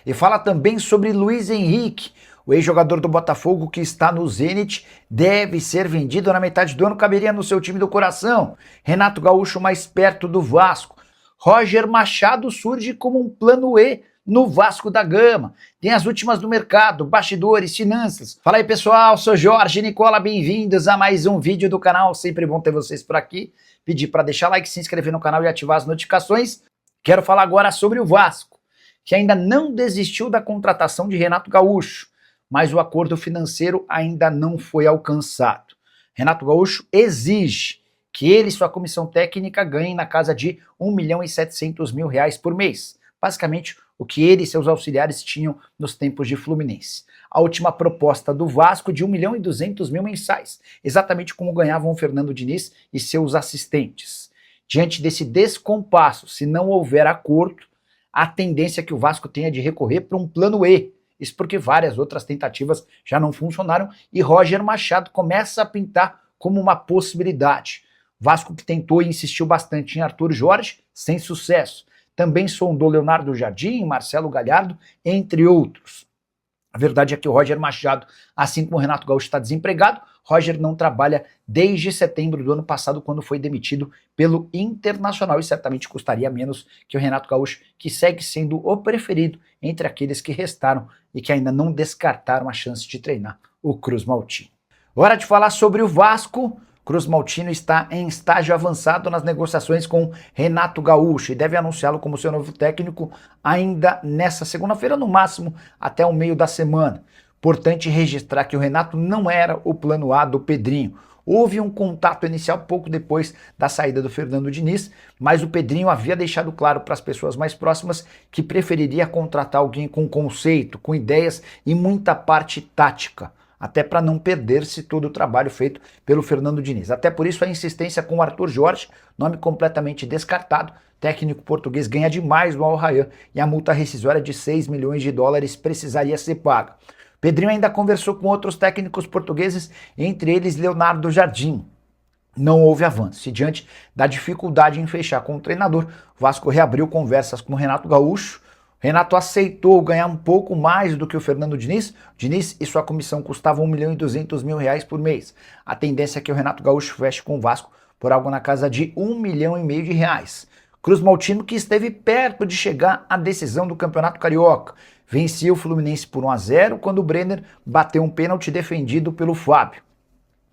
e fala também sobre Luiz Henrique, o ex-jogador do Botafogo que está no Zenit, deve ser vendido na metade do ano, caberia no seu time do coração. Renato Gaúcho mais perto do Vasco. Roger Machado surge como um plano E no Vasco da Gama. Tem as últimas do mercado, bastidores, finanças. Fala aí pessoal, sou Jorge Nicola, bem-vindos a mais um vídeo do canal, sempre bom ter vocês por aqui. Pedir para deixar like, se inscrever no canal e ativar as notificações. Quero falar agora sobre o Vasco, que ainda não desistiu da contratação de Renato Gaúcho, mas o acordo financeiro ainda não foi alcançado. Renato Gaúcho exige que ele e sua comissão técnica ganhem na casa de R$1.700.000 por mês. Basicamente, o que ele e seus auxiliares tinham nos tempos de Fluminense. A última proposta do Vasco de R$1.200.000 mensais, exatamente como ganhavam o Fernando Diniz e seus assistentes. Diante desse descompasso, se não houver acordo, a tendência é que o Vasco tenha de recorrer para um plano E. Isso porque várias outras tentativas já não funcionaram e Roger Machado começa a pintar como uma possibilidade. Vasco que tentou e insistiu bastante em Arthur Jorge, sem sucesso. Também sondou Leonardo Jardim, Marcelo Galhardo, entre outros. A verdade é que o Roger Machado, assim como o Renato Gaúcho está desempregado, Roger não trabalha desde setembro do ano passado, quando foi demitido pelo Internacional, e certamente custaria menos que o Renato Gaúcho, que segue sendo o preferido entre aqueles que restaram e que ainda não descartaram a chance de treinar o Cruz Maltino. Hora de falar sobre o Vasco. Cruz Maltino está em estágio avançado nas negociações com Renato Gaúcho e deve anunciá-lo como seu novo técnico ainda nessa segunda-feira, no máximo até o meio da semana. Importante registrar que o Renato não era o plano A do Pedrinho. Houve um contato inicial pouco depois da saída do Fernando Diniz, mas o Pedrinho havia deixado claro para as pessoas mais próximas que preferiria contratar alguém com conceito, com ideias e muita parte tática, até para não perder-se todo o trabalho feito pelo Fernando Diniz. Até por isso a insistência com o Arthur Jorge, nome completamente descartado. Técnico português ganha demais no Al Rayyan e a multa rescisória de US$6 milhões precisaria ser paga. Pedrinho ainda conversou com outros técnicos portugueses, entre eles Leonardo Jardim. Não houve avanço e diante da dificuldade em fechar com o treinador, o Vasco reabriu conversas com o Renato Gaúcho. Renato aceitou ganhar um pouco mais do que o Fernando Diniz. Diniz e sua comissão custavam R$1.200.000 por mês. A tendência é que o Renato Gaúcho feche com o Vasco por algo na casa de R$1,5 milhão. Cruz Maltino, que esteve perto de chegar à decisão do Campeonato Carioca. Vencia o Fluminense por 1-0 quando o Brenner bateu um pênalti defendido pelo Fábio.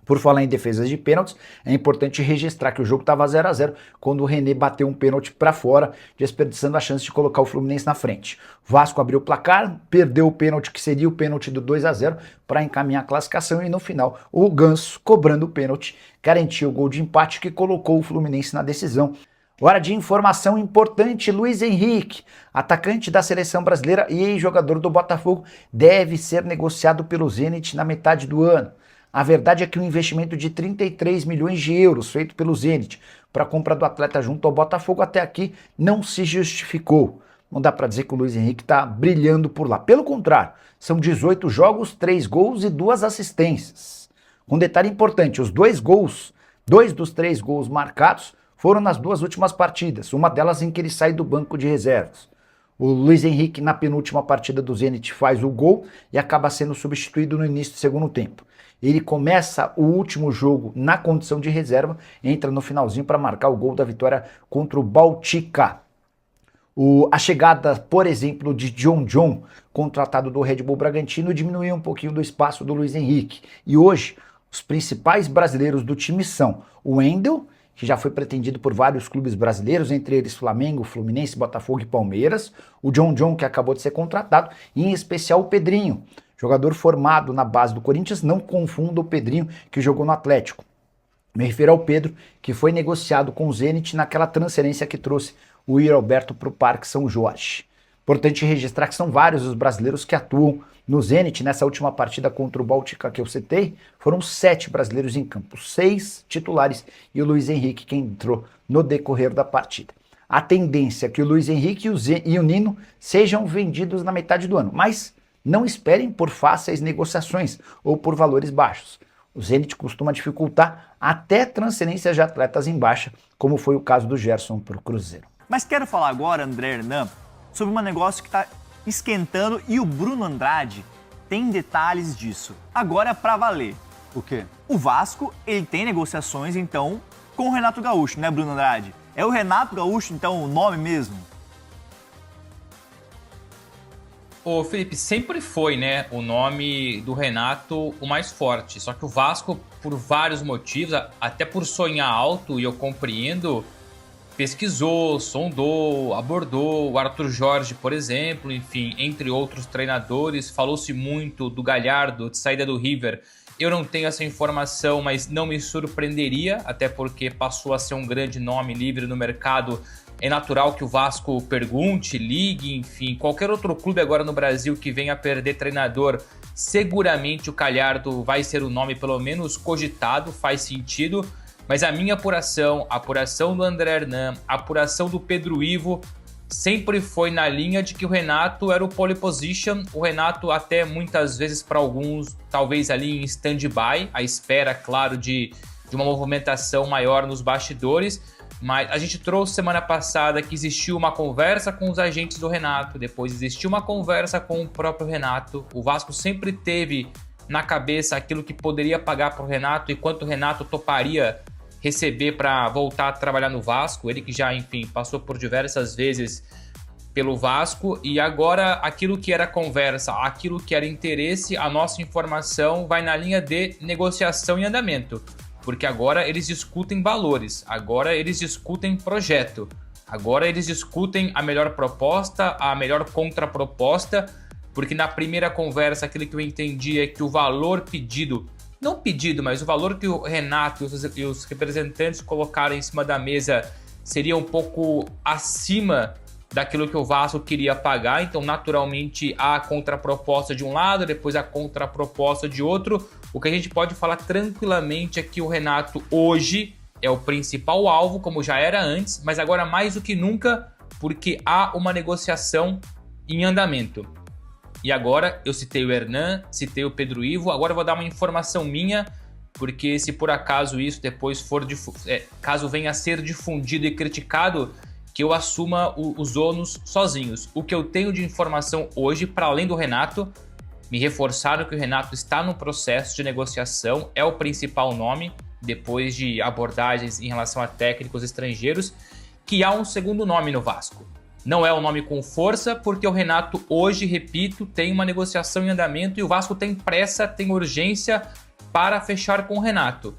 Por falar em defesas de pênaltis, é importante registrar que o jogo estava 0-0 quando o René bateu um pênalti para fora, desperdiçando a chance de colocar o Fluminense na frente. O Vasco abriu o placar, perdeu o pênalti que seria o pênalti do 2-0 para encaminhar a classificação e no final o Ganso, cobrando o pênalti, garantiu o gol de empate que colocou o Fluminense na decisão. Hora de informação importante, Luiz Henrique, atacante da seleção brasileira e ex-jogador do Botafogo, deve ser negociado pelo Zenit na metade do ano. A verdade é que o investimento de 33 milhões de euros feito pelo Zenit para a compra do atleta junto ao Botafogo até aqui não se justificou. Não dá para dizer que o Luiz Henrique está brilhando por lá. Pelo contrário, são 18 jogos, 3 gols e 2 assistências. Um detalhe importante, os 2 gols, 2 dos 3 gols marcados foram nas 2 últimas partidas, uma delas em que ele sai do banco de reservas. O Luiz Henrique, na penúltima partida do Zenit, faz o gol e acaba sendo substituído no início do segundo tempo. Ele começa o último jogo na condição de reserva, entra no finalzinho para marcar o gol da vitória contra o Baltica. A chegada, por exemplo, de John, contratado do Red Bull Bragantino, diminuiu um pouquinho do espaço do Luiz Henrique. E hoje, os principais brasileiros do time são o Wendel, que já foi pretendido por vários clubes brasileiros, entre eles Flamengo, Fluminense, Botafogo e Palmeiras, o John, que acabou de ser contratado, e em especial o Pedrinho, jogador formado na base do Corinthians. Não confunda o Pedrinho que jogou no Atlético. Me refiro ao Pedro, que foi negociado com o Zenit naquela transferência que trouxe o Yuri Alberto para o Parque São Jorge. Importante registrar que são vários os brasileiros que atuam no Zenit. Nessa última partida contra o Baltica que eu citei, foram 7 brasileiros em campo, 6 titulares e o Luiz Henrique quem entrou no decorrer da partida. A tendência é que o Luiz Henrique e o Nino sejam vendidos na metade do ano, mas não esperem por fáceis negociações ou por valores baixos. O Zenit costuma dificultar até transferências de atletas em baixa, como foi o caso do Gerson para o Cruzeiro. Mas quero falar agora, André Hernan, sobre um negócio que está esquentando e o Bruno Andrade tem detalhes disso. Agora pra valer. O quê? O Vasco, ele tem negociações, então, com o Renato Gaúcho, né, Bruno Andrade? É o Renato Gaúcho, então, o nome mesmo? Ô, Felipe, sempre foi, né, o nome do Renato o mais forte. Só que o Vasco, por vários motivos, até por sonhar alto, e eu compreendo, pesquisou, sondou, abordou o Arthur Jorge, por exemplo, enfim, entre outros treinadores. Falou-se muito do Galhardo, de saída do River. Eu não tenho essa informação, mas não me surpreenderia, até porque passou a ser um grande nome livre no mercado. É natural que o Vasco pergunte, ligue, enfim, qualquer outro clube agora no Brasil que venha a perder treinador, seguramente o Galhardo vai ser o nome pelo menos cogitado, faz sentido. Mas a minha apuração, a apuração do André Hernan, a apuração do Pedro Ivo, sempre foi na linha de que o Renato era o pole position, o Renato até muitas vezes para alguns, talvez ali em stand-by, à espera, claro, de uma movimentação maior nos bastidores, mas a gente trouxe semana passada que existiu uma conversa com os agentes do Renato, depois existiu uma conversa com o próprio Renato, o Vasco sempre teve na cabeça aquilo que poderia pagar para o Renato e quanto o Renato toparia receber para voltar a trabalhar no Vasco, ele que já, enfim, passou por diversas vezes pelo Vasco, e agora aquilo que era conversa, aquilo que era interesse, a nossa informação vai na linha de negociação em andamento, porque agora eles discutem valores, agora eles discutem projeto, agora eles discutem a melhor proposta, a melhor contraproposta, porque na primeira conversa aquilo que eu entendi é que o valor pedido, não pedido, mas o valor que o Renato e os representantes colocaram em cima da mesa seria um pouco acima daquilo que o Vasco queria pagar, então naturalmente há a contraproposta de um lado, depois a contraproposta de outro. O que a gente pode falar tranquilamente é que o Renato hoje é o principal alvo, como já era antes, mas agora mais do que nunca, porque há uma negociação em andamento. E agora eu citei o Hernan, citei o Pedro Ivo, agora eu vou dar uma informação minha, porque se por acaso isso depois for, caso venha a ser difundido e criticado, que eu assuma os ônus sozinhos. O que eu tenho de informação hoje, para além do Renato, me reforçaram que o Renato está no processo de negociação, é o principal nome, depois de abordagens em relação a técnicos estrangeiros, que há um segundo nome no Vasco. Não é um nome com força, porque o Renato hoje, repito, tem uma negociação em andamento e o Vasco tem pressa, tem urgência para fechar com o Renato.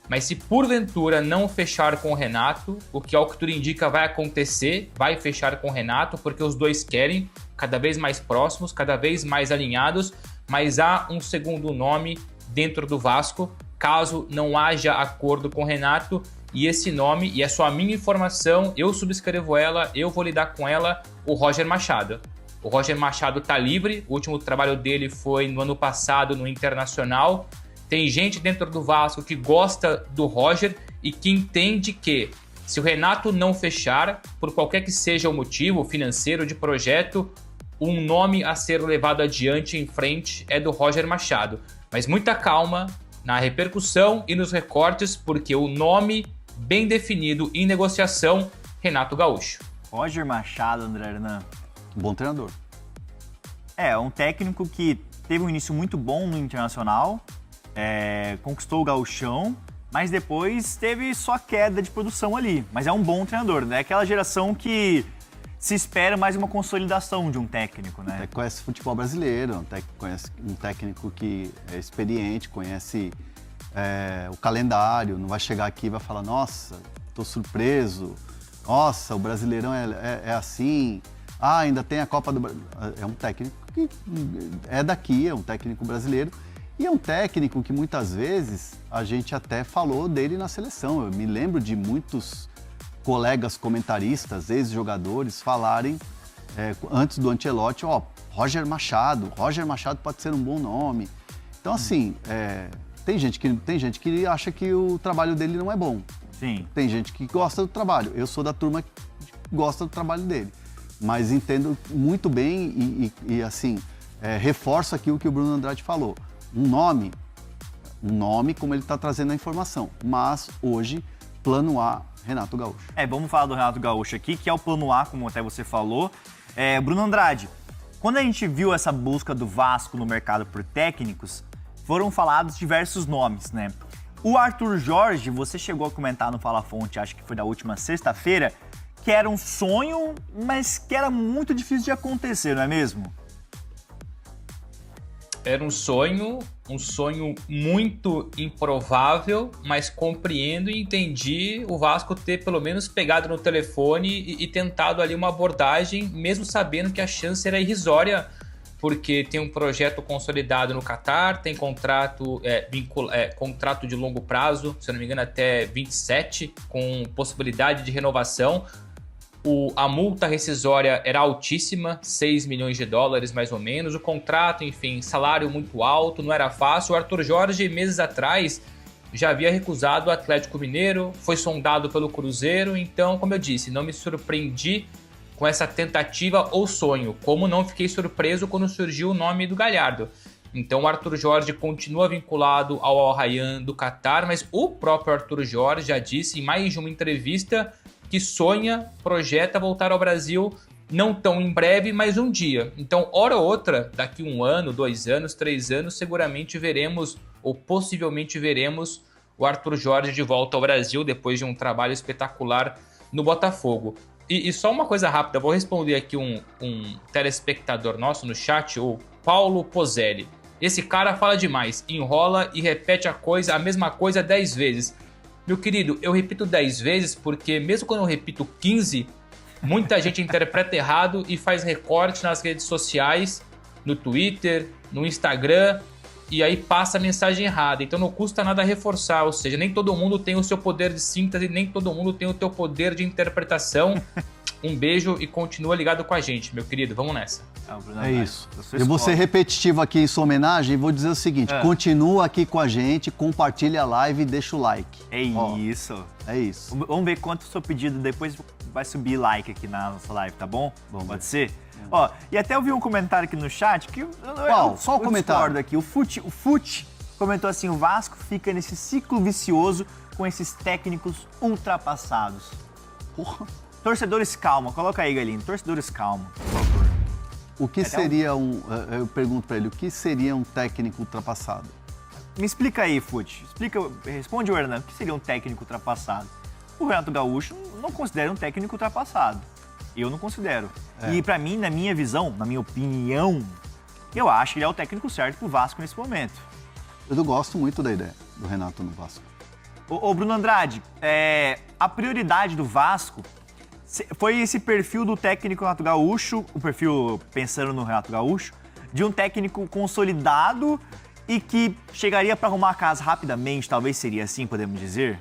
Mas se porventura não fechar com o Renato, o que ao que tudo indica vai acontecer, vai fechar com o Renato, porque os dois querem, cada vez mais próximos, cada vez mais alinhados, mas há um segundo nome dentro do Vasco, caso não haja acordo com o Renato. E esse nome, e é só a minha informação, eu subscrevo ela, eu vou lidar com ela, o Roger Machado. O Roger Machado tá livre, o último trabalho dele foi no ano passado no Internacional. Tem gente dentro do Vasco que gosta do Roger e que entende que se o Renato não fechar, por qualquer que seja o motivo, financeiro, de projeto, um nome a ser levado adiante em frente é do Roger Machado. Mas muita calma na repercussão e nos recortes, porque o nome bem definido em negociação, Renato Gaúcho. Roger Machado, André Hernan. Bom treinador. É um técnico que teve um início muito bom no Internacional, conquistou o Gauchão, mas depois teve só queda de produção ali. Mas é um bom treinador, né? Aquela geração que se espera mais uma consolidação de um técnico, né? Conhece futebol brasileiro, conhece um técnico que é experiente, conhece o calendário, não vai chegar aqui e vai falar, nossa, tô surpreso, nossa, o Brasileirão é assim, ainda tem a Copa do Brasil. É um técnico que é daqui, é um técnico brasileiro, e é um técnico que muitas vezes a gente até falou dele na seleção. Eu me lembro de muitos colegas comentaristas, ex-jogadores, falarem antes do Ancelotti, Roger Machado pode ser um bom nome. Então, assim, tem gente que acha que o trabalho dele não é bom. Sim. Tem gente que gosta do trabalho. Eu sou da turma que gosta do trabalho dele. Mas entendo muito bem e assim, reforço aqui o que o Bruno Andrade falou. Um nome como ele está trazendo a informação. Mas hoje, plano A, Renato Gaúcho. Vamos falar do Renato Gaúcho aqui, que é o plano A, como até você falou. Bruno Andrade, Quando a gente viu essa busca do Vasco no mercado por técnicos, foram falados diversos nomes, né? O Arthur Jorge, você chegou a comentar no Fala Fonte, acho que foi da última sexta-feira, que era um sonho, mas que era muito difícil de acontecer, não é mesmo? Era um sonho muito improvável, mas compreendo e entendi o Vasco ter pelo menos pegado no telefone e tentado ali uma abordagem, mesmo sabendo que a chance era irrisória, porque tem um projeto consolidado no Catar, tem contrato de longo prazo, se eu não me engano até 27, com possibilidade de renovação. A multa rescisória era altíssima, 6 milhões de dólares mais ou menos, o contrato, enfim, salário muito alto, não era fácil. O Arthur Jorge, meses atrás, já havia recusado o Atlético Mineiro, foi sondado pelo Cruzeiro, então, como eu disse, não me surpreendi com essa tentativa ou sonho, como não fiquei surpreso quando surgiu o nome do Galhardo. Então o Arthur Jorge continua vinculado ao Al Rayyan do Catar, mas o próprio Arthur Jorge já disse em mais de uma entrevista que sonha, projeta voltar ao Brasil, não tão em breve, mas um dia. Então, hora ou outra, daqui 1 ano, 2 anos, 3 anos, seguramente veremos, ou possivelmente veremos, o Arthur Jorge de volta ao Brasil, depois de um trabalho espetacular no Botafogo. E só uma coisa rápida, vou responder aqui um telespectador nosso no chat, o Paulo Pozelli. Esse cara fala demais, enrola e repete a mesma coisa 10 vezes. Meu querido, eu repito 10 vezes porque mesmo quando eu repito 15, muita gente interpreta errado e faz recorte nas redes sociais, no Twitter, no Instagram, e aí passa a mensagem errada. Então não custa nada reforçar, ou seja, nem todo mundo tem o seu poder de síntese, nem todo mundo tem o teu poder de interpretação. Um beijo e continua ligado com a gente, meu querido. Vamos nessa. É isso. Eu vou ser repetitivo aqui em sua homenagem e vou dizer o seguinte, continua aqui com a gente, compartilha a live e deixa o like. É isso. É isso. Vamos ver quanto o seu pedido depois vai subir like aqui na nossa live, tá bom? Pode ser? Ó, e até eu vi um comentário aqui no chat que Qual o comentário? Aqui. O Fute comentou assim: o Vasco fica nesse ciclo vicioso com esses técnicos ultrapassados. Porra. Torcedores, calma. Coloca aí, Galinho. Torcedores, calma, por favor. O que seria eu pergunto pra ele, o que seria um técnico ultrapassado? Me explica aí, Fute. Responde o Hernan. O que seria um técnico ultrapassado? O Renato Gaúcho não considera um técnico ultrapassado. Eu não considero. E pra mim, na minha visão, na minha opinião, eu acho que ele é o técnico certo pro Vasco nesse momento. Eu gosto muito da ideia do Renato no Vasco. Ô Bruno Andrade, a prioridade do Vasco foi esse perfil do técnico Renato Gaúcho, o perfil, pensando no Renato Gaúcho, de um técnico consolidado e que chegaria para arrumar a casa rapidamente, talvez seria assim, podemos dizer?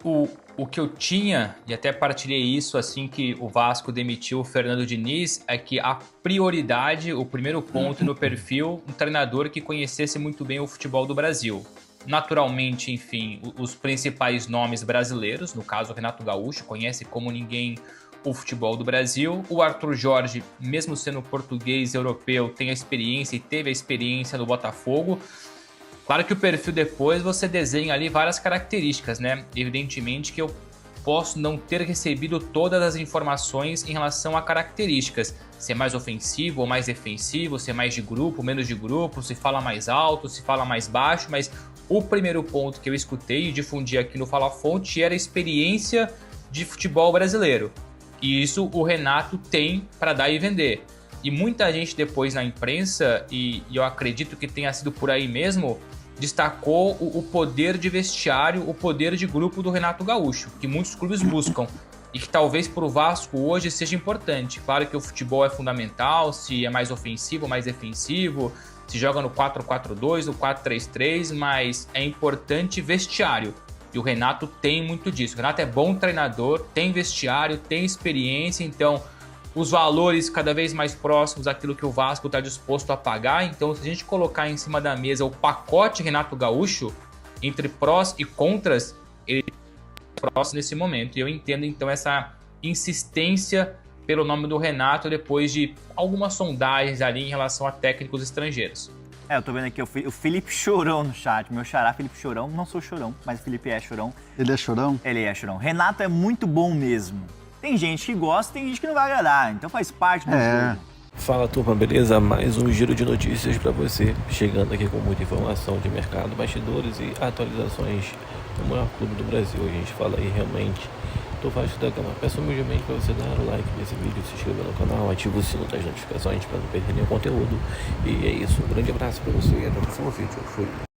O que eu tinha, e até partilhei isso assim que o Vasco demitiu o Fernando Diniz, é que a prioridade, o primeiro ponto no perfil, um treinador que conhecesse muito bem o futebol do Brasil. Naturalmente, enfim, os principais nomes brasileiros, no caso o Renato Gaúcho, conhece como ninguém o futebol do Brasil. O Arthur Jorge, mesmo sendo português europeu, tem a experiência e teve a experiência no Botafogo. Claro que o perfil depois você desenha ali várias características, né? Evidentemente que eu posso não ter recebido todas as informações em relação a características. Se é mais ofensivo ou mais defensivo, se é mais de grupo, menos de grupo, se fala mais alto, se fala mais baixo, mas o primeiro ponto que eu escutei e difundi aqui no Fala Fonte era a experiência de futebol brasileiro. E isso o Renato tem para dar e vender. E muita gente depois na imprensa, e eu acredito que tenha sido por aí mesmo, destacou o poder de vestiário, o poder de grupo do Renato Gaúcho, que muitos clubes buscam e que talvez para o Vasco hoje seja importante. Claro que o futebol é fundamental, se é mais ofensivo ou mais defensivo, se joga no 4-4-2, no 4-3-3, mas é importante vestiário. E o Renato tem muito disso. O Renato é bom treinador, tem vestiário, tem experiência, então os valores cada vez mais próximos daquilo que o Vasco está disposto a pagar. Então, se a gente colocar em cima da mesa o pacote Renato Gaúcho, entre prós e contras, ele é prós nesse momento. E eu entendo, então, essa insistência pelo nome do Renato depois de algumas sondagens ali em relação a técnicos estrangeiros. Eu tô vendo aqui o Felipe Chorão no chat. Meu xará, Felipe Chorão. Não sou chorão, mas o Felipe é chorão. Ele é chorão? Ele é chorão. Renato é muito bom mesmo. Tem gente que gosta, tem gente que não vai agradar, então faz parte do jogo. Fala turma, beleza? Mais um giro de notícias para você, chegando aqui com muita informação de mercado, bastidores e atualizações do maior clube do Brasil. A gente fala aí realmente do Vasco da Gama. Peço humildemente para você dar o like nesse vídeo, se inscrever no canal, ativa o sino das notificações para não perder nenhum conteúdo. E é isso, um grande abraço para você e até o próximo vídeo. Fui!